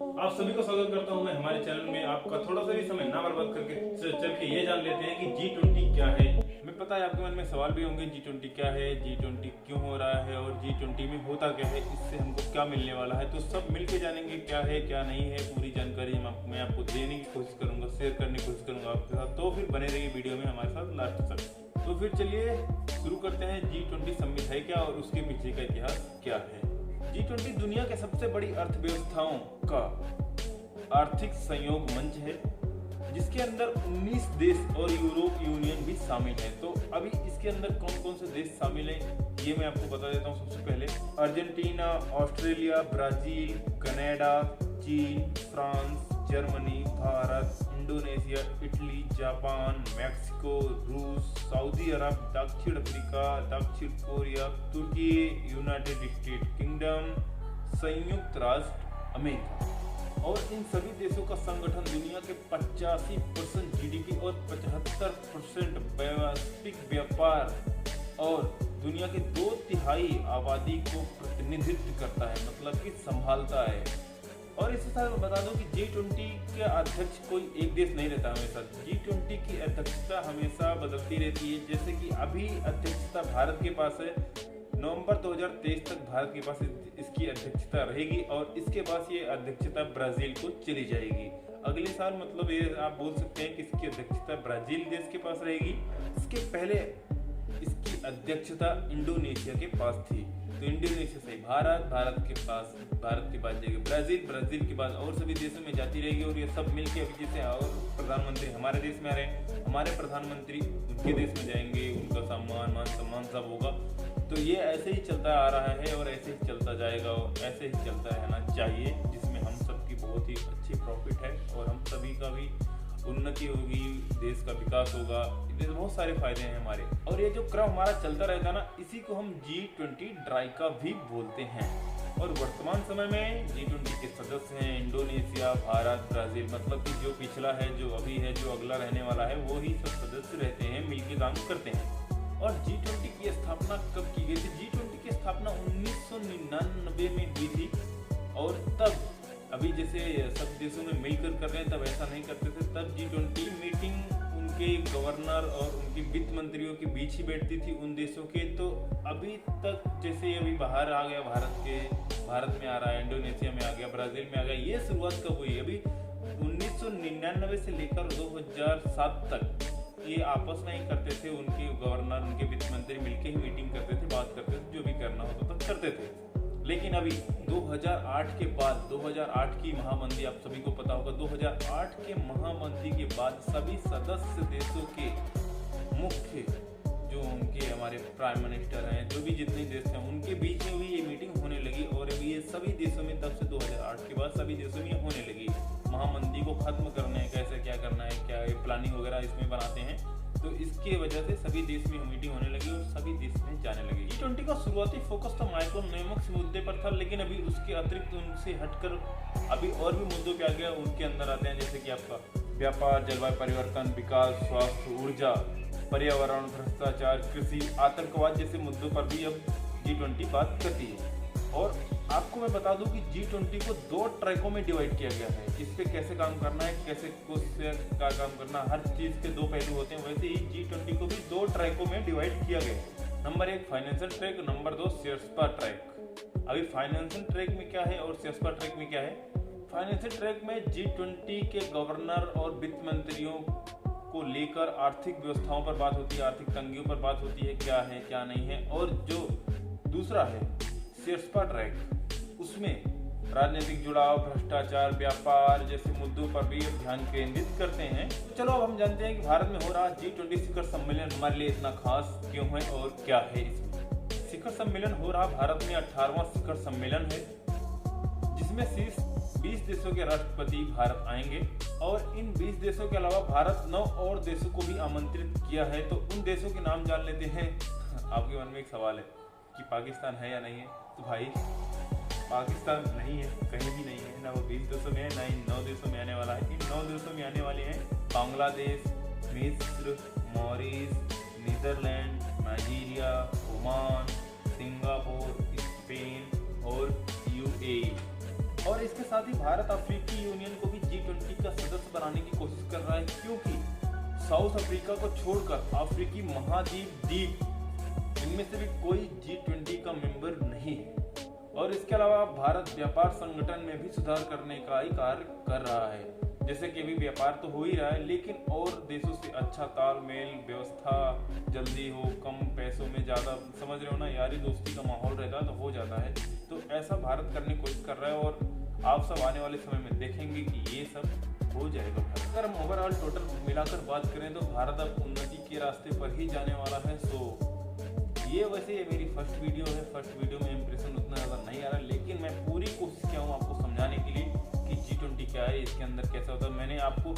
आप सभी को स्वागत करता हूं मैं हमारे चैनल में। आपका थोड़ा सा भी समय ना बर्बाद करके चल के ये जान लेते हैं कि G20 क्या है। हमें पता है आपके मन में सवाल भी होंगे, G20 क्या है, G20 क्यों हो रहा है और G20 में होता क्या है, इससे हमको क्या मिलने वाला है। तो सब मिलके जानेंगे क्या है क्या नहीं है। पूरी जानकारी मैं आपको देने की कोशिश करूंगा, शेयर करने की कोशिश करूंगा आपके साथ। तो फिर बने रहिए वीडियो में हमारे साथ लास्ट तक। तो फिर चलिए शुरू करते हैं। G20 समिट है क्या और उसके पीछे का इतिहास क्या है। G20 दुनिया के सबसे बड़ी अर्थव्यवस्थाओं का आर्थिक संयोग मंच है, जिसके अंदर 19 देश और यूरोप यूनियन भी शामिल है। तो अभी इसके अंदर कौन कौन से देश शामिल हैं ये मैं आपको बता देता हूँ। सबसे पहले अर्जेंटीना, ऑस्ट्रेलिया, ब्राजील, कनाडा, चीन, France, Germany, Bharat, Indonesia, Italy, Japan, Mexico, रूस, सऊदी अरब, दक्षिण अफ्रीका, दक्षिण कोरिया, तुर्की, यूनाइटेड स्टेट किंगडम, संयुक्त राष्ट्र अमेरिका। और इन सभी देशों का संगठन दुनिया के 85% जीडीपी और 75% वैश्विक व्यापार और दुनिया की 2/3 आबादी को प्रतिनिधित्व करता है, मतलब कि संभालता है। और इसके साथ मैं बता दूं कि G20 के अध्यक्ष कोई एक देश नहीं रहता हमेशा। G20 की अध्यक्षता हमेशा बदलती रहती है। जैसे कि अभी अध्यक्षता भारत के पास है, नवंबर 2023 तक भारत के पास इसकी अध्यक्षता रहेगी और इसके बाद ये अध्यक्षता ब्राजील को चली जाएगी। अगले साल मतलब ये आप बोल सकते हैं कि इसकी अध्यक्षता ब्राजील देश के पास रहेगी। इसके पहले इसकी अध्यक्षता इंडोनेशिया के पास थी। तो इंडोनेशिया से भारत के बाद जाएगी ब्राजील के बाद और सभी देशों में जाती रहेगी। और ये सब मिलके अभी जैसे और प्रधानमंत्री हमारे देश में आ रहे हैं, हमारे प्रधानमंत्री उनके देश में जाएंगे, उनका मान सम्मान सब होगा। तो ये ऐसे ही चलता आ रहा है और ऐसे ही चलता जाएगा और ऐसे ही चलता रहना चाहिए, जिसमें हम सबकी बहुत ही अच्छी प्रॉफिट है और हम सभी का भी उन्नति होगी, देश का विकास होगा। इसमें बहुत सारे फायदे हैं हमारे। और ये जो क्रम हमारा चलता रहता है ना, इसी को हम G20 ड्राइका भी बोलते हैं। और वर्तमान समय में G20 के सदस्य हैं इंडोनेशिया, भारत, ब्राजील, मतलब कि जो पिछला है, जो अभी है, जो अगला रहने वाला है, वो ही सब सदस्य रहते हैं, मिलकर काम करते हैं। और G20 की स्थापना कब की गई थी? G20 की स्थापना 1999 में हुई थी। और तब अभी जैसे सब देशों में मिलकर कर रहे हैं, तब ऐसा नहीं करते थे। तब G20 मीटिंग उनके गवर्नर और उनके वित्त मंत्रियों के बीच ही बैठती थी उन देशों के। तो अभी तक जैसे अभी बाहर आ गया, भारत में आ रहा है, इंडोनेशिया में आ गया, ब्राजील में आ गया। ये शुरुआत कब हुई? अभी 1999 से लेकर 2007 तक ये आपस में ही करते थे। उनके गवर्नर, उनके वित्त मंत्री मिलके ही मीटिंग करते थे, बात करते थे, जो भी करना होता था करते थे। लेकिन अभी 2008 के बाद, 2008 की महामंदी आप सभी को पता होगा, 2008 के महामंदी के बाद सभी सदस्य देशों के मुख्य जो उनके हमारे प्राइम मिनिस्टर हैं, जो भी जितने देश हैं, उनके बीच में भी ये मीटिंग होने लगी। और अभी ये सभी देशों में तब से 2008 के बाद सभी देशों में होने लगी। महामंदी को खत्म करने है, कैसे क्या करना है, क्या प्लानिंग वगैरह इसमें बनाते हैं। तो इसके वजह से सभी देश में मीटिंग होने लगी और सभी देश में जाने लगे। G20 का शुरुआती फोकस तो माइक्रोइकोनॉमिक्स मुद्दे पर था, लेकिन अभी उसके अतिरिक्त उनसे हटकर अभी और भी मुद्दों पे आ गया। उनके अंदर आते हैं जैसे कि आपका व्यापार, जलवायु परिवर्तन, विकास, स्वास्थ्य, ऊर्जा, पर्यावरण, भ्रष्टाचार, कृषि, आतंकवाद जैसे मुद्दों पर भी अब G20 बात करती है। और आपको मैं बता दूं कि G20 को 2 ट्रैकों में डिवाइड किया गया है। इस पे कैसे काम करना है, कैसे क्या काम करना, हर चीज़ के 2 पहलू होते हैं। वैसे ही G20 को भी 2 ट्रैकों में डिवाइड किया गया है। Number 1 financial track, number 2 Sherpa track. अभी फाइनेंशियल ट्रैक में क्या है और शेर्पा ट्रैक में क्या है? फाइनेंशियल ट्रैक में G20 के गवर्नर और वित्त मंत्रियों को लेकर आर्थिक व्यवस्थाओं पर बात होती है, आर्थिक तंगियों पर बात होती है, क्या है क्या नहीं है। और जो दूसरा है शेर्पा ट्रैक, उसमें राजनीतिक जुड़ाव, भ्रष्टाचार, व्यापार जैसे मुद्दों पर भी ध्यान केंद्रित करते हैं। चलो अब हम जानते हैं कि भारत में हो रहा G20 शिखर सम्मेलन हमारे लिए इतना खास क्यों है और क्या है इसमें। शिखर सम्मेलन हो रहा भारत में 18वां शिखर सम्मेलन है, जिसमें शीर्ष 20 देशों के राष्ट्रपति भारत आएंगे। और इन 20 देशों के अलावा भारत 9 और देशों को भी आमंत्रित किया है। तो उन देशों के नाम जान लेते हैं। आपके मन में एक सवाल है कि पाकिस्तान है या नहीं है? तो भाई पाकिस्तान नहीं है, कहीं भी नहीं है, ना वो 20 देशों में है, ना इन 9 देशों में आने वाला है। इन 9 देशों में आने वाले हैं बांग्लादेश, मिस्र, मॉरिस, Netherlands, Nigeria, Oman, Singapore, Spain और UAE। और इसके साथ ही भारत अफ्रीकी यूनियन को भी G20 का सदस्य बनाने की कोशिश कर रहा है, क्योंकि साउथ अफ्रीका को छोड़कर अफ्रीकी महाद्वीप इनमें से भी कोई G20 का मेंबर नहीं है। और इसके अलावा भारत व्यापार संगठन में भी सुधार करने का ही कार्य कर रहा है। जैसे कि अभी व्यापार तो हो ही रहा है, लेकिन और देशों से अच्छा तालमेल, व्यवस्था जल्दी हो, कम पैसों में ज़्यादा, समझ रहे हो ना, यारी दोस्ती का माहौल रहता है तो हो जाता है। तो ऐसा भारत करने की कोशिश कर रहा है और आप सब आने वाले समय में देखेंगे कि ये सब हो जाएगा। अगर हम ओवरऑल टोटल मिलाकर बात करें तो भारत अब उन्नति के रास्ते पर ही जाने वाला है। ये वैसे ये मेरी फर्स्ट वीडियो है। फर्स्ट वीडियो में इंप्रेशन उतना ज़्यादा नहीं आ रहा, लेकिन मैं पूरी कोशिश किया हूँ आपको समझाने के लिए कि G20 क्या है, इसके अंदर कैसा होता है। मैंने आपको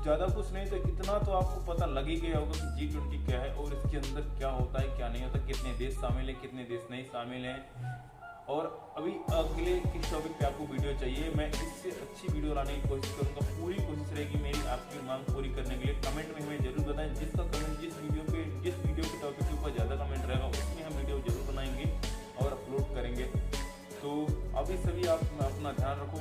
ज़्यादा कुछ नहीं तो इतना तो आपको पता लग ही गया होगा कि G20 क्या है और इसके अंदर क्या होता है, क्या नहीं होता, कितने देश शामिल हैं, कितने देश नहीं शामिल हैं। और अभी अगले किस टॉपिक पे आपको वीडियो चाहिए, मैं इससे अच्छी वीडियो लाने की कोशिश करूँगा। पूरी कोशिश रहेगी मेरी आपकी मांग पूरी करने के लिए। कमेंट में हमें जरूर बताएं, जिसका कमेंट जिस वीडियो के टॉपिक के ऊपर ज़्यादा कमेंट रहेगा उसमें हम वीडियो जरूर बनाएंगे और अपलोड करेंगे। तो अभी सभी आप अपना ध्यान रखो।